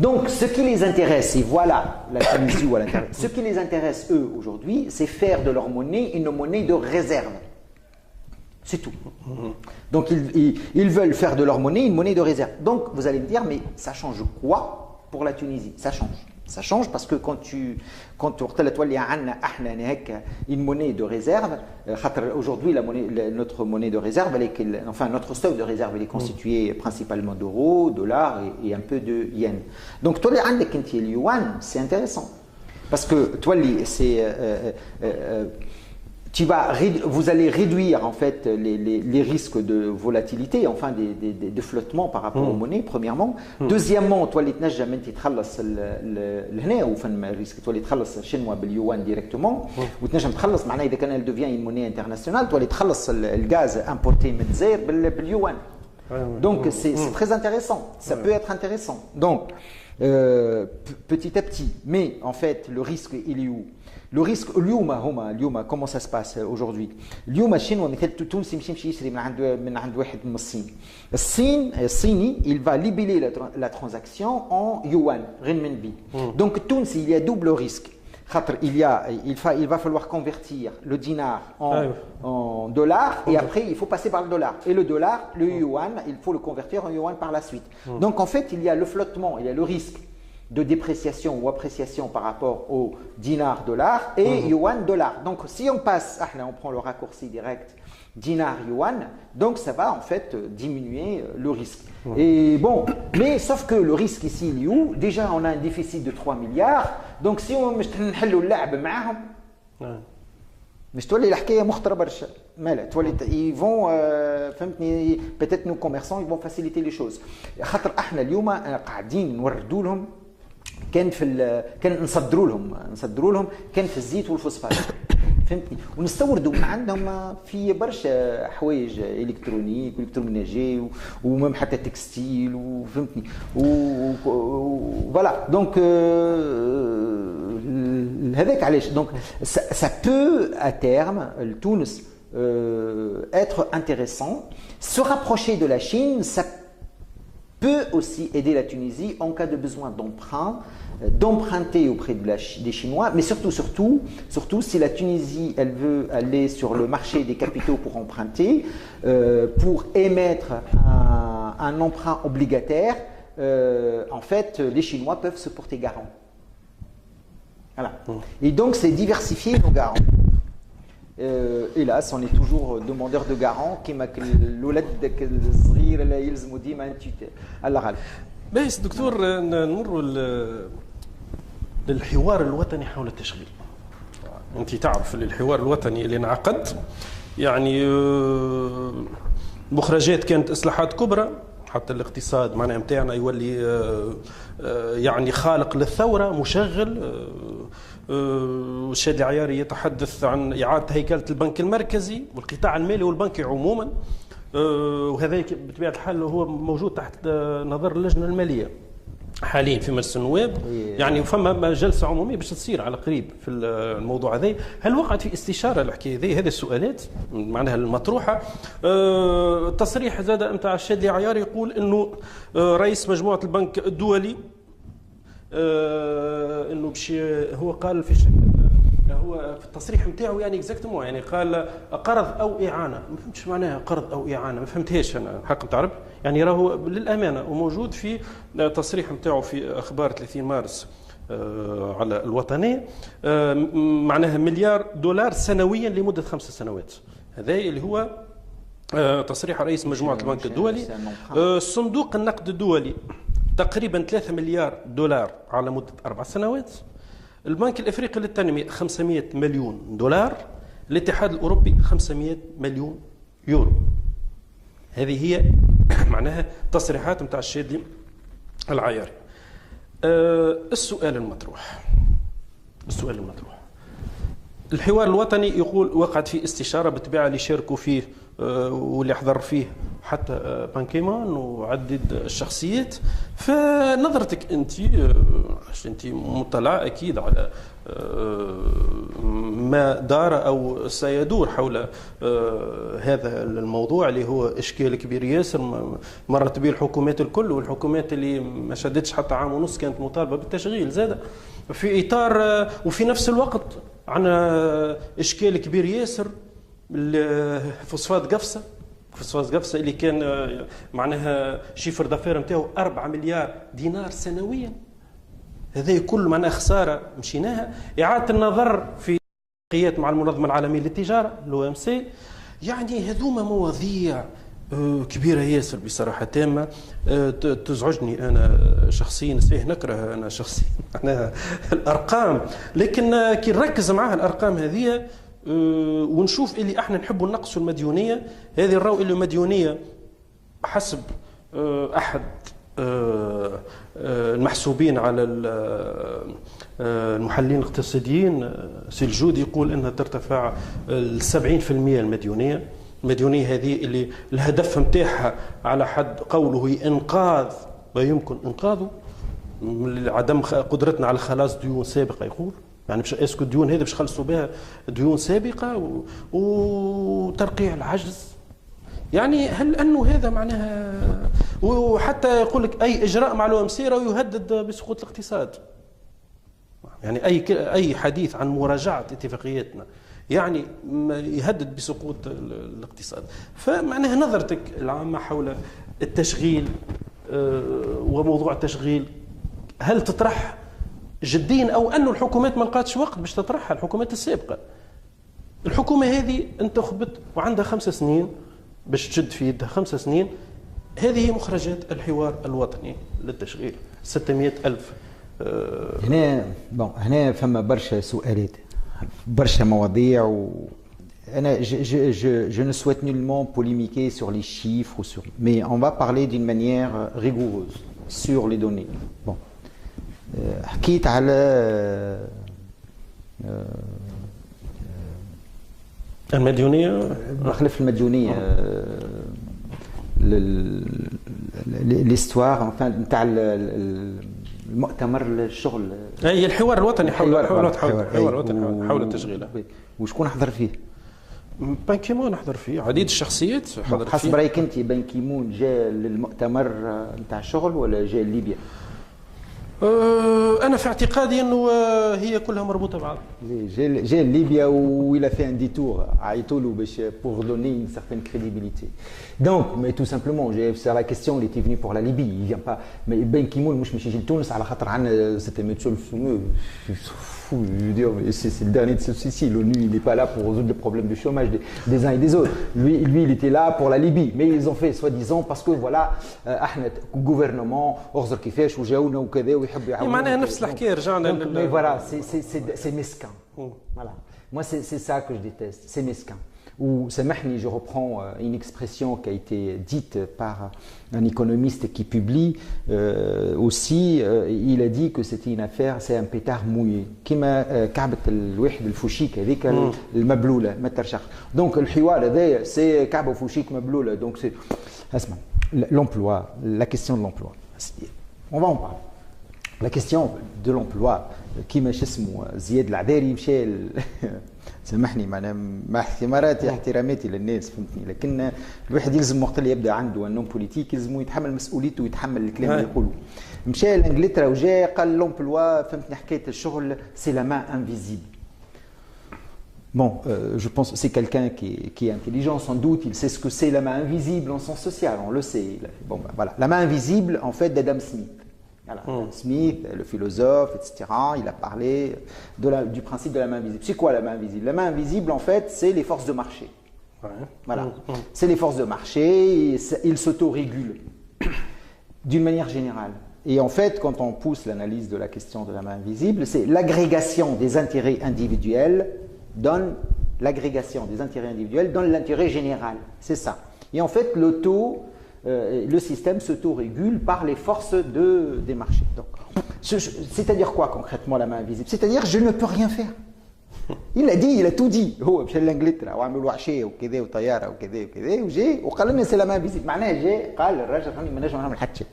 Donc, ce qui les intéresse, et voilà la Tunisie où elle intéresse, ce qui les intéresse, eux, aujourd'hui, c'est faire de leur monnaie une monnaie de réserve. C'est tout. Donc, ils veulent faire de leur monnaie une monnaie de réserve. Donc, vous allez me dire, mais ça change quoi pour la Tunisie? Ça change. Ça change parce que quand tu une monnaie de réserve, aujourd'hui notre monnaie de réserve, enfin notre stock de réserve, il est constitué principalement d'euros, dollars et un peu de yens. Donc toi les yuan, c'est intéressant parce que toi c'est vous allez réduire en fait les risques de volatilité, enfin de flottement par rapport aux monnaies, premièrement. Deuxièmement, toi, les تنجم انت تخلص لهنا وفن الريسك تولي تخلص شنوا باليوان ديريكتومون وتنجم تخلص معناها اذا كان elle devient une monnaie internationale تولي تخلص الغاز importé من الجزائر باليوان. Donc c'est très intéressant, ça peut être intéressant. Donc petit à petit, mais en fait le risque il est où? Le risque, comment ça se passe aujourd'hui? الشينوا مثل التونسي يمشي يشري من عند واحد من الصين. الصيني il va libeller la transaction en yuan, renminbi. Donc التونسي il y a double risque. Il va falloir convertir le dinar en dollars et après il faut passer par le dollar. Et le dollar, le yuan, il faut le convertir en yuan par la suite. Donc en fait il y a le flottement, il y a le risque de dépréciation ou appréciation par rapport au dinar dollar et yuan dollar. Donc si on passe, on prend le raccourci direct dinar yuan, donc ça va en fait diminuer le risque. Et bon, mais sauf que le risque ici il est où? Déjà on a un déficit de 3 milliards, donc si on نحلوا اللعب معاهم مش تولي الحكايه مخطره برشا مالا تولي ils vont فهمتني peut-être nos commerçants ils vont faciliter les choses خاطر احنا اليوم قاعدين نوردوا لهم كان نصدروا لهم كان في الزيت والفوسفات فهمتني ونستوردوا من عندهم في برشا حوايج الكترونيك والكترومناجي ومم حتى تكستيل وفهمتني فوالا دونك هذاك علاش دونك ça peut à terme Tunis être intéressant, se rapprocher de la Chine, ça peut aussi aider la Tunisie en cas de besoin d'emprunter auprès des Chinois, mais surtout si la Tunisie elle veut aller sur le marché des capitaux pour emprunter, pour émettre un emprunt obligataire, en fait les Chinois peuvent se porter garant. Voilà. Et donc c'est diversifier nos garants. Hélas, on est toujours demandeur de garant كيما الولد داك الصغير اللي يلزموا ديما انت الله غالب. باهي دكتور نمروا للحوار الوطني حول التشغيل. انت تعرف الحوار الوطني اللي انعقد يعني مخرجات كانت اصلاحات كبرى حتى الاقتصاد معناها نتاعنا يولي يعني خالق للثوره مشغل. الشادي العياري يتحدث عن إعادة هيكلة البنك المركزي والقطاع المالي والبنكي عموما وهذا بطبيعة الحال هو موجود تحت نظر اللجنة المالية حاليا في مجلس النواب يعني فما جلسة عمومية باش تصير على قريب في الموضوع هذا. هل وقعت في استشارة الحكاية هذه السؤالات معناها المطروحة؟ تصريح زاد نتاع الشادي العياري يقول انه رئيس مجموعة البنك الدولي انه باش هو قال في هو في التصريح نتاعو يعني اكزاكتومون يعني قال قرض او اعانه. ما فهمتش معناها قرض او اعانه، ما فهمتهاش انا حق تعرف يعني راهو للامانه وموجود في تصريح نتاعو في اخبار 30 مارس على الوطنيه معناها مليار دولار سنويا لمده 5 سنوات. هذا اللي هو تصريح رئيس مجموعه البنك الدولي. صندوق النقد الدولي تقريبا 3 مليار دولار على مدة 4 سنوات. البنك الافريقي للتنمية 500 مليون دولار. الاتحاد الاوروبي 500 مليون يورو. هذه هي معناها تصريحات نتاع الشادي العياري. السؤال المطروح الحوار الوطني يقول وقعت فيه استشارة بالطبيعة اللي شاركوا فيه واللي حضر فيه حتى بان كيمون وعدد الشخصيات. فنظرتك انت، انت مطلع اكيد على ما دار او سيدور حول هذا الموضوع اللي هو اشكال كبير ياسر مرت به الحكومات الكل، والحكومات اللي ما شدتش حتى عام ونص كانت مطالبه بالتشغيل زاد في اطار، وفي نفس الوقت عندنا اشكال كبير ياسر فوسفات قفصه. فوسفات قفصه اللي كان معناها شيفر دافير نتاعو 4 مليار دينار سنويا. هذا كل معناها خساره مشيناها. اعاده النظر في اتفاقيات مع المنظمه العالميه للتجاره الOMC. يعني هذوما مواضيع كبيره ياسر بصراحه تامه تزعجني انا شخصيا. صحيح نكره انا شخصيا معناها الارقام، لكن كي نركز معها الارقام هذه ونشوف اللي احنا نحبوا نقصوا المديونيه هذه. الراو اللي المديونيه حسب احد المحسوبين على المحللين الاقتصاديين سي الجود يقول انها ترتفع ل 70% المديونيه. المديونيه هذه اللي الهدف نتاعها على حد قوله انقاذ ما يمكن انقاذه، عدم قدرتنا على خلاص ديون سابقه. يقول يعني باش اسكو الديون هذه باش نخلصوا بها ديون سابقه وترقيع العجز. يعني هل انه هذا معناها، وحتى يقول لك اي اجراء مع الOMC يهدد بسقوط الاقتصاد. يعني اي حديث عن مراجعه اتفاقياتنا يعني يهدد بسقوط الاقتصاد. فمعناها نظرتك العامه حول التشغيل وموضوع التشغيل، هل تطرح جديا او انه الحكومات ما لقاتش وقت باش تطرحها؟ الحكومات السابقه، الحكومه هذه انتخبت وعندها 5 سنين باش تشد في يدها 5 سنين. هذه مخرجات الحوار الوطني للتشغيل 600,000. هنا فما برشا سؤالات، برشا مواضيع، أنا je ne souhaite nullement polémiquer sur les chiffres mais on va parler d'une manière rigoureuse sur les données. Bon. حكيت على المديونيه، خلف المديونيه، ليستوار نتاع المؤتمر الشغل، هي الحوار الوطني حول التشغيل. وشكون حضر فيه؟ بان كيمون حضر فيه، عديد الشخصيات حضر فيه. حسب رايك انت بان كيمون جاء للمؤتمر نتاع الشغل ولا جاء لليبيا؟ انا في اعتقادي انه هي كلها مربوطه ببعض. جاء ليبيا وإلى fait un détour عيطوا له باش pour donner une certaine crédibilité. Donc mais tout simplement c'est la question, il était venu pour la Libye, il vient pas. Mais Ben Ki-moon مش يجي لتونس على خاطر عندنا c'était monsieur le fameux fou, je veux dire, c'est le dernier de ce souci. L'ONU, il n'est pas là pour résoudre le problème du chômage des uns et des autres. Lui, il était là pour la Libye. Mais ils ont fait soi-disant parce que voilà, احنا gouvernement أغزر كيفاش وجاونا وكذا ويحبوا يعاونوا. معناها نفس الحكاية رجعنا. Mais voilà, c'est mesquin. Voilà. Moi, c'est ça que je déteste. C'est mesquin. Ou Samahni, je reprends une expression qui a été dite par un économiste qui publie aussi, il a dit que c'était une affaire, c'est un pétard mouillé. كما كعبة الواحد الفوشيك هذيك المبلولة ما ترشخ. Donc الحوار هذا c'est كعبة فوشيك مبلولة. Donc c'est اسمع l'emploi, la question de l'emploi. On va en parler. La question de l'emploi كيما اسمه زياد العذاري مشى سامحني مع احتراماتي للناس فهمتني، لكن الواحد يلزم وقت اللي يبدا عنده انه بوليتيك يلزم يتحمل مسؤوليته ويتحمل الكلام اللي يقوله. مشى لانجلترا وجاء قال لومبلوا فهمتني حكايه الشغل سي لا مان انفيزيبل. Bon, je pense que c'est quelqu'un qui est intelligent sans doute, il sait ce que c'est la main invisible en sens social, on le sait. Bon, ben, voilà. La main invisible, en fait, d'Adam Smith. Voilà. Adam Smith, le philosophe, etc., il a parlé du principe de la main invisible. C'est quoi la main invisible? La main invisible, en fait, c'est les forces de marché. Ouais. Voilà. C'est les forces de marché, ils s'autorégulent d'une manière générale. Et en fait, quand on pousse l'analyse de la question de la main invisible, c'est l'agrégation des intérêts individuels donne l'intérêt général. C'est ça. Et en fait, le système s'autorégule par les forces des marchés. Donc, c'est-à-dire quoi concrètement la main invisible? C'est-à-dire je ne peux rien faire. Il a dit, il a tout dit. هو مشى لانجلترا وعملوا عشاء وكذا وطياره وكذا وكذا وجاي وقال لنا سي لا مان فيزيت معناها جاي قال الراجل راني ما نجم نعمل حتى شيء.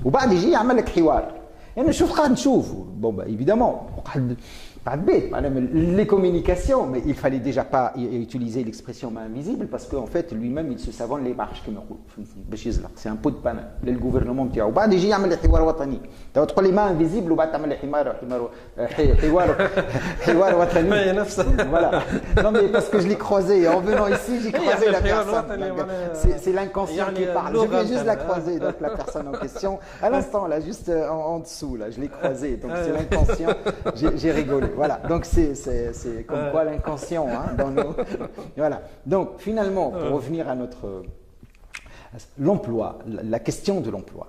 وبعد يجي يعمل لك حوار. انا شوف قاعد نشوف بون با ايفيدامون قاعد les communications, mais il fallait déjà pas utiliser l'expression main invisible parce qu'en fait lui-même il se savonne les marches كما يقول فهمتني باش يزلق c'est un pot de pain للغوفرنمون نتاعو وبعد يجي يعمل حوار وطني تقول لي ما انفيزيبل وبعد تعمل لي حوار وطني نفسه voilà non mais parce que je l'ai croisé en venant ici j'ai croisé la personne c'est l'inconscient qui parle je viens juste la croiser donc la personne en question à l'instant là juste en dessous là je l'ai croisé donc c'est l'inconscient j'ai rigolé. Voilà, donc c'est comme quoi l'inconscient hein, dans nos... Voilà, donc finalement, pour revenir à notre... L'emploi, la question de l'emploi.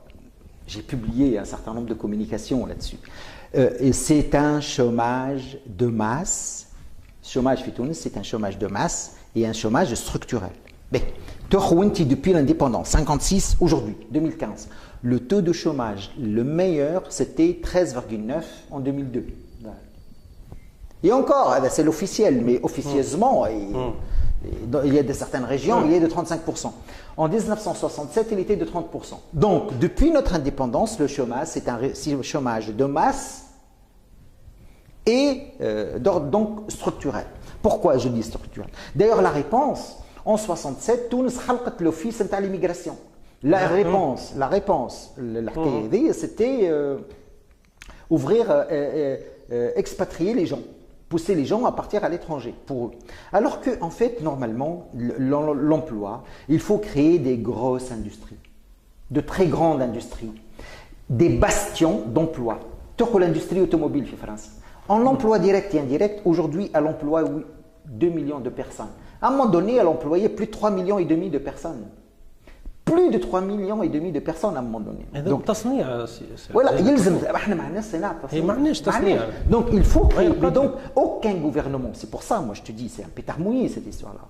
J'ai publié un certain nombre de communications là-dessus. Et c'est un chômage de masse. Chômage fitounes, c'est un chômage de masse et un chômage structurel. Mais, depuis l'indépendance, 56, aujourd'hui, 2015, le taux de chômage, le meilleur, c'était 13,9 en 2002. Et encore, c'est l'officiel, mais officieusement, il y a de certaines régions, il est de 35%. En 1967, il était de 30%. Donc, depuis notre indépendance, le chômage, c'est un chômage de masse et d'ordre donc structurel. Pourquoi je dis structurel? D'ailleurs, la réponse, en 67, Tunis خلقت l'office de l'immigration. La réponse, c'était ouvrir, expatrier les gens. Pousser les gens à partir à l'étranger pour eux. Alors que, en fait, normalement, l'emploi, il faut créer des grosses industries, de très grandes industries, des bastions d'emploi. Tout l'industrie automobile en France. En emploi direct et indirect, aujourd'hui, elle emploie 2 millions de personnes. À un moment donné, elle employait plus de 3,5 millions de personnes. Plus de 3,5 millions de personnes à un moment donné. Donc, voilà, donc il faut créer. Donc, aucun gouvernement, c'est pour ça, moi je te dis, c'est un pétard mouillé cette histoire-là.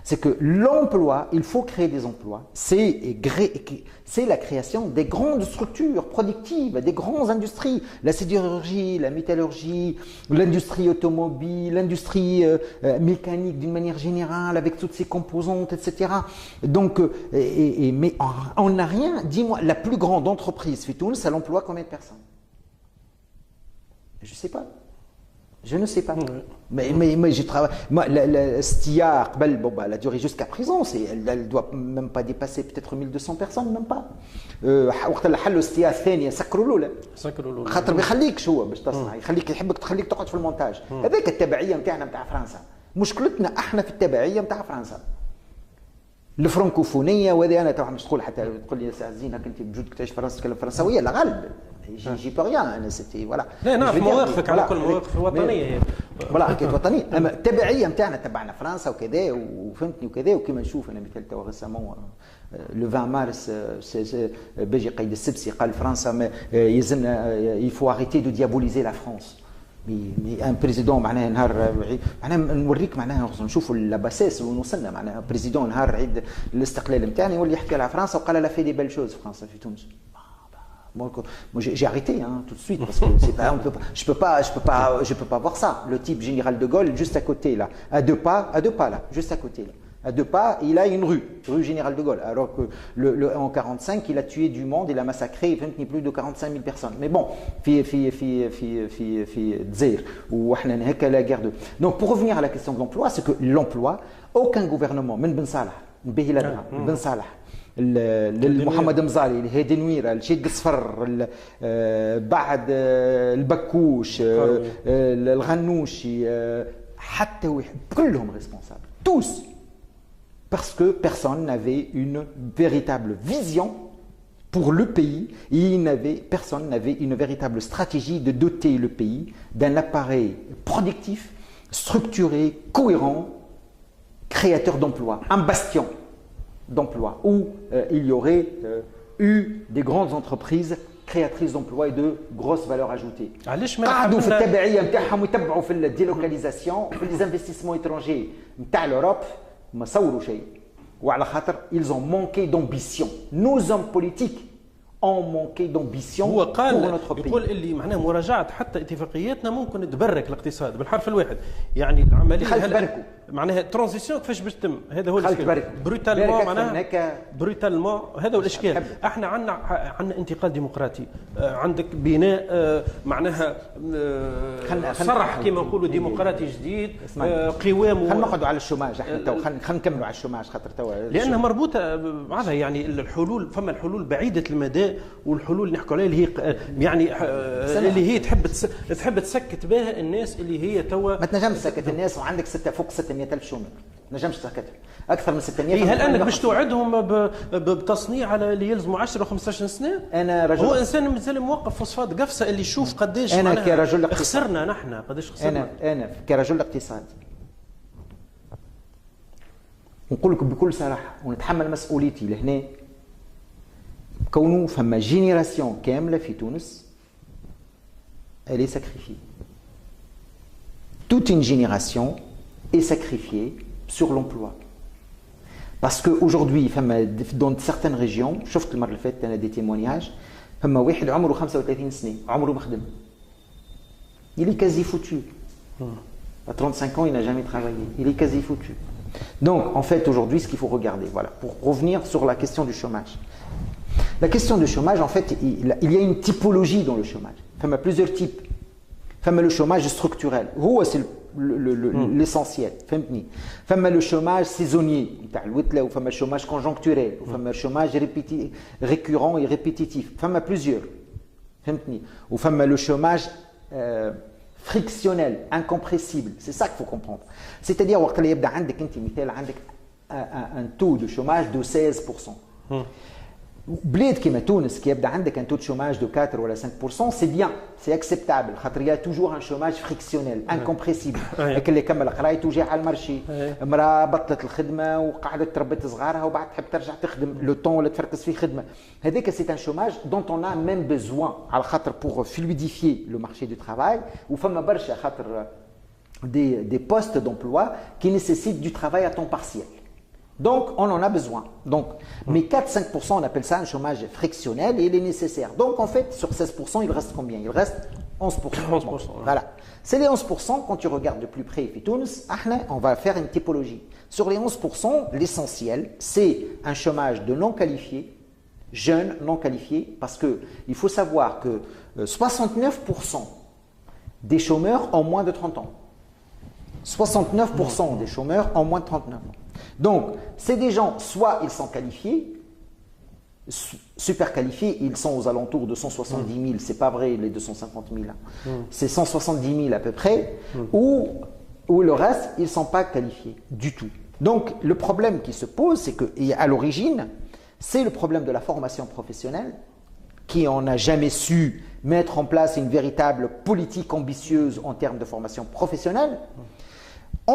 C'est que l'emploi, il faut créer des emplois, c'est la création des grandes structures productives, des grandes industries, la sidérurgie, la métallurgie, l'industrie automobile, l'industrie mécanique d'une manière générale, avec toutes ses composantes, etc. Donc, mais on n'a rien, dis-moi, la plus grande entreprise, Fitoun, ça l'emploie combien de personnes? Je ne sais pas. Je ne sais pas. Mais j'ai travaillé. Moi, Stia, bon, elle a duré jusqu'à présent. Elle ne doit même pas dépasser peut-être 1200 personnes, même pas. وقت اللي حلوا Stia الثانية سكروا له. خاطر بيخليك شو باش تصنع، يخليك يحبك تخليك تقعد في المونتاج. هذاك التبعية نتاعنا نتاع فرنسا. مشكلتنا احنا في التبعية نتاع فرنسا. الفرنكوفونيه وهذه انا تو مش تقول حتى تقول لي ساعه زينك انت بوجودك تعيش فرنسا تتكلم فرنساويه لا غالب جي بو ريان انا سيتي فوالا لا نعرف مواقفك على كل مواقف وطنيه فوالا حكايه وطنيه اما التبعيه نتاعنا تبعنا فرنسا وكذا وفهمتني وكذا وكما نشوف انا مثال تو ريسامون لو 20 مارس بيجي قيد السبسي قال فرنسا يلزمنا يفو اريتي دو ديابوليزي لا فرانس مي ان بريزيدون معناها نهار معناها نوريك معناها نشوفوا لاباساس ونوصلنا معناها بريزيدون نهار عيد الاستقلال نتاعنا يولي يحكي على فرنسا وقال لا في دي بيل شوز فرنسا في تونس. Moi, j'ai arrêté tout de suite parce que c'est pas, je peux pas voir ça. Le type général de Gaulle juste à côté là, à deux pas là, juste à côté là. À deux pas, il a une rue Général de Gaulle. Alors que en 45, il a tué du monde, il a massacré, il fait plus de 45 000 personnes. Mais bon, la guerre de. Donc pour revenir à la question de l'emploi, c'est que l'emploi, aucun gouvernement, même Ben Salah, Ben Salah, محمد مزالي الهادي نويره الشيخ قصفر بعد البكوش الغنوشي حتى كلهم responsables tous parce que personne n'avait une véritable vision pour le pays et personne n'avait une véritable stratégie de doter le pays d'un appareil productif, structuré, cohérent, créateur d'emplois, un bastion d'emploi où il y aurait eu des grandes entreprises créatrices d'emplois et de grosses valeurs ajoutées. قعدوا في التبعية نتاعهم ويتبعوا في الديلوكاليزاسيون في les investissements étrangers نتاع l'Europe ما صوروا شيء وعلى خاطر ils ont manqué d'ambition. Nos hommes politiques ont manqué d'ambition هو pour قال notre pays. يقول اللي معناه مراجعه حتى اتفاقياتنا ممكن تبرك الاقتصاد بالحرف الواحد. يعني العمليه خلت بركوا. معناها ترانزيسيون كيفاش باش تتم؟ هذا هو خلت الاشكال. بركوا. بروتالمون معناها هناك بروتالمون هذا هو الاشكال. احنا عندنا انتقال ديمقراطي، عندك بناء معناها صرح كما نقولوا ديمقراطي جديد، قوام. خلينا نقعدوا على الشوماج احنا تو، خلينا نكملوا على الشوماج خاطر تو لانها مربوطه بعضها. يعني الحلول، فما الحلول بعيده المدى والحلول اللي نحكوا عليها اللي هي يعني اللي هي تحب تسكت بها الناس اللي هي توا. ما تنجمش تسكت الناس وعندك فوق 600,000 شومر، ما تنجمش تسكتهم اكثر من 600. هل انك باش توعدهم بتصنيع على اللي يلزموا 10 و15 سنه؟ انا رجل، هو انسان مازال موقف فوسفات قفصه اللي يشوف قداش انا كرجل خسرنا نحن، قداش خسرنا. انا كرجل اقتصادي نقول لكم بكل صراحه ونتحمل مسؤوليتي لهنا، كونه فما جينيراسيون كامله في تونس elle est sacrifiée. Toute une génération est sacrifiée sur l'emploi. Parce qu'aujourd'hui, dans certaines régions, شفت المرة اللي فاتت أنا des témoignages، فما واحد عمره 35 سنة عمره ما خدم. Il est quasi foutu. À 35 ans, il n'a jamais travaillé. Il est quasi foutu. Donc, en fait, aujourd'hui, ce qu'il faut regarder, voilà, pour revenir sur la question du chômage. La question du chômage, en fait, il y a une typologie dans le chômage. Il y a plusieurs types. Il y a le chômage structurel. C'est l'essentiel. Il y a le chômage saisonnier. Il y a le chômage conjoncturel. Il y a le chômage récurrent et répétitif. Il y a plusieurs. Il y a le chômage frictionnel, incompressible. C'est ça qu'il faut comprendre. C'est-à-dire, quand il y a un taux de chômage de 16%. بلاد كيما تونس كي يبدا عندك ان تو دو شوماج دو 4 ولا 5% سي بيان، سي اكسبتابل، خاطر يا توجور ان شوماج فريكسيونيل انكومبريسيبل. لكن اللي كمل قرايته وجا على المرشي، امراه بطلت الخدمه وقعدت تربت صغارها وبعد تحب ترجع تخدم لو طون ولا تفركس في خدمه، هذاك سي ان شوماج دونت اون ا ميم بيزوان على خاطر بور فلويديفيي لو مارشي دو ترافاي، وفما برشا خاطر des postes d'emploi qui nécessitent du travail à temps partiel. Donc, on en a besoin. Donc, mais 4-5%, on appelle ça un chômage frictionnel et il est nécessaire. Donc, en fait, sur 16%, il reste combien? Il reste 11%. 11%. Voilà. C'est les 11%, quand tu regardes de plus près, on va faire une typologie. Sur les 11%, l'essentiel, c'est un chômage de non qualifiés, jeunes non qualifiés, parce qu'il faut savoir que 69% des chômeurs ont moins de 30 ans. 69% des chômeurs ont moins de 39 ans. Donc, c'est des gens, soit ils sont qualifiés, super qualifiés, ils sont aux alentours de 170 000, c'est pas vrai les 250 000, c'est 170 000 à peu près, ou le reste, ils ne sont pas qualifiés du tout. Donc, le problème qui se pose, c'est qu'à l'origine, c'est le problème de la formation professionnelle, qui on n'a jamais su mettre en place une véritable politique ambitieuse en termes de formation professionnelle.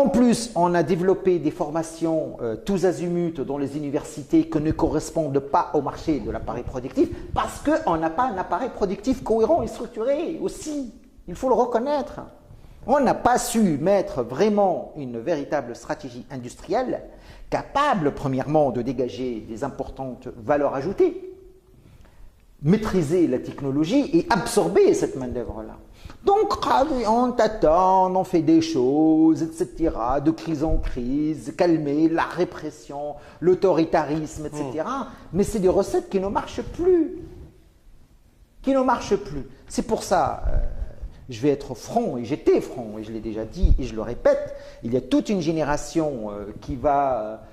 En plus, on a développé des formations tous azimuts dans les universités qui ne correspondent pas au marché de l'appareil productif parce qu'on n'a pas un appareil productif cohérent et structuré aussi. Il faut le reconnaître. On n'a pas su mettre vraiment une véritable stratégie industrielle capable, premièrement, de dégager des importantes valeurs ajoutées, maîtriser la technologie et absorber cette main-d'œuvre-là. Donc, on tâtonne, on fait des choses, etc., de crise en crise, calmer la répression, l'autoritarisme, etc. Mais c'est des recettes qui ne marchent plus. Qui ne marchent plus. C'est pour ça, je vais être franc, et j'étais franc, et je l'ai déjà dit, et je le répète, il y a toute une génération qui va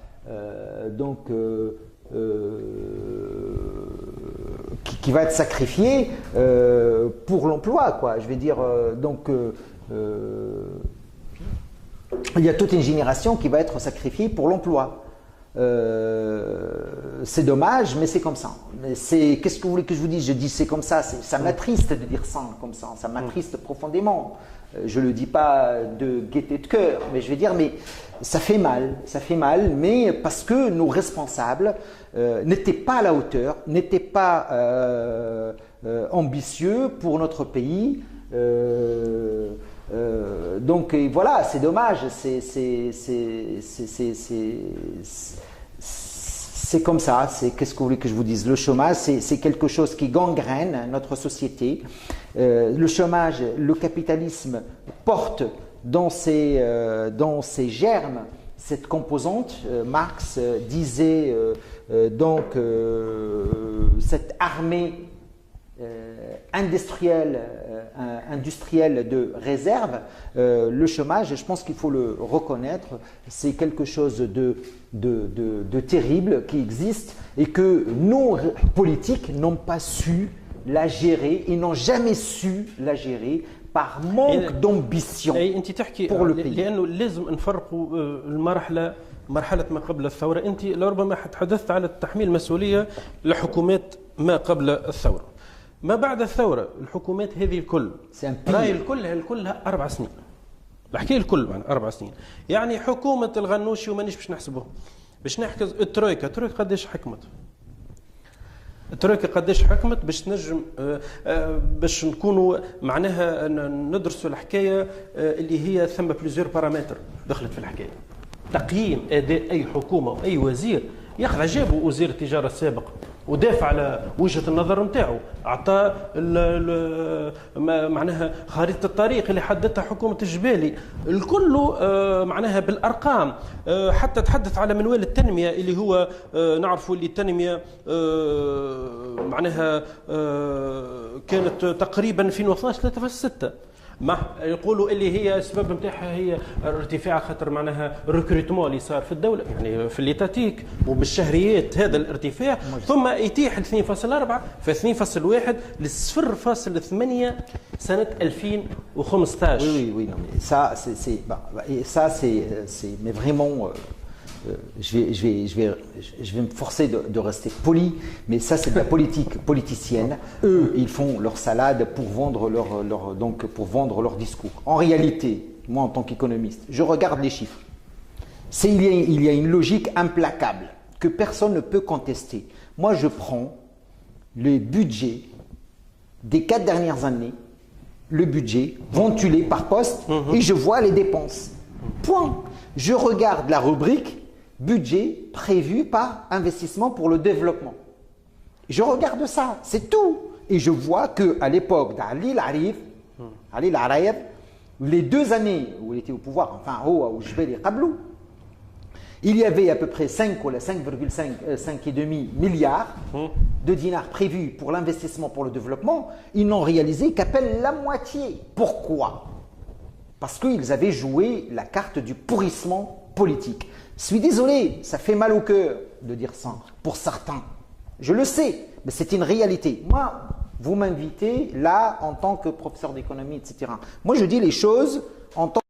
qui va être sacrifié pour l'emploi, quoi. Je vais dire, il y a toute une génération qui va être sacrifiée pour l'emploi. C'est dommage, mais c'est comme ça. Qu'est-ce que vous voulez que je vous dise? Je dis c'est comme ça, ça m'attriste de dire ça comme ça m'attriste profondément. Je ne le dis pas de gaieté de cœur, mais je vais dire, mais ça fait mal, mais parce que nos responsables n'étaient pas à la hauteur, n'étaient pas ambitieux pour notre pays. Donc et voilà, c'est dommage, c'est c'est comme ça, qu'est-ce que vous voulez que je vous dise? Le chômage, c'est quelque chose qui gangrène notre société. Le chômage, le capitalisme porte dans ses germes cette composante. Marx disait donc cette armée industrielle de réserve. Le chômage, je pense qu'il faut le reconnaître, c'est quelque chose de terrible qui existe et que nos politiques n'ont pas su la gérer, ils n'ont jamais su la gérer par manque d'ambition pour le pays. لأنه لازم نفرقوا مرحلة ما قبل الثورة. أنت لربما تحدثت على تحميل مسؤولية لحكومات ما قبل الثورة. ما بعد الثورة الحكومات هذه الكل راهي الكلها 4 سنين. الحكاية الكل معنا 4 سنين. يعني حكومة الغنوشي ومانيش باش نحسبه باش نحكي الترويكا قداش حكمت؟ الترويكا قداش حكمت باش نجم باش نكونوا معناها ندرسوا الحكاية اللي هي ثم بليزيور بارامتر دخلت في الحكاية. تقييم أداء أي حكومة وأي وزير ياخذ عجابه وزير التجارة السابق ودافع على وجهة النظر نتاعو، أعطى معناها خريطة الطريق اللي حددتها حكومة الجبالي الكل معناها بالأرقام. حتى تحدث على منوال التنمية اللي هو نعرفوا اللي التنمية معناها كانت تقريبا 2012 3.6. ما يقولوا اللي هي السبب نتاعها هي ارتفاع خاطر معناها الريكروتمون اللي صار في الدوله يعني في الليتاتيك وبالشهريات هذا الارتفاع ثم يتيح ل 2.4 في 2.1 ل 0.8 سنه 2015. Oui, oui, non, mais ça c'est mais vraiment je vais me forcer de rester poli, mais ça c'est de la politique politicienne. Eux, ils font leur salade pour vendre leur discours. En réalité, moi en tant qu'économiste, je regarde les chiffres. Il y a une logique implacable que personne ne peut contester. Moi, je prends le budget des 4 dernières années, le budget ventulé par poste, et je vois les dépenses. Point. Je regarde la rubrique budget prévu par investissement pour le développement. Je regarde ça, c'est tout. Et je vois qu'à l'époque d'Ali Larif, les 2 années où il était au pouvoir, enfin, au Jbel Qablou, il y avait à peu près 5,5 milliards de dinars prévus pour l'investissement pour le développement. Ils n'ont réalisé qu'à peine la moitié. Pourquoi? Parce qu'ils avaient joué la carte du pourrissement politique. Je suis désolé, ça fait mal au cœur de dire ça pour certains. Je le sais, mais c'est une réalité. Moi, vous m'invitez là en tant que professeur d'économie, etc. Moi, je dis les choses en tant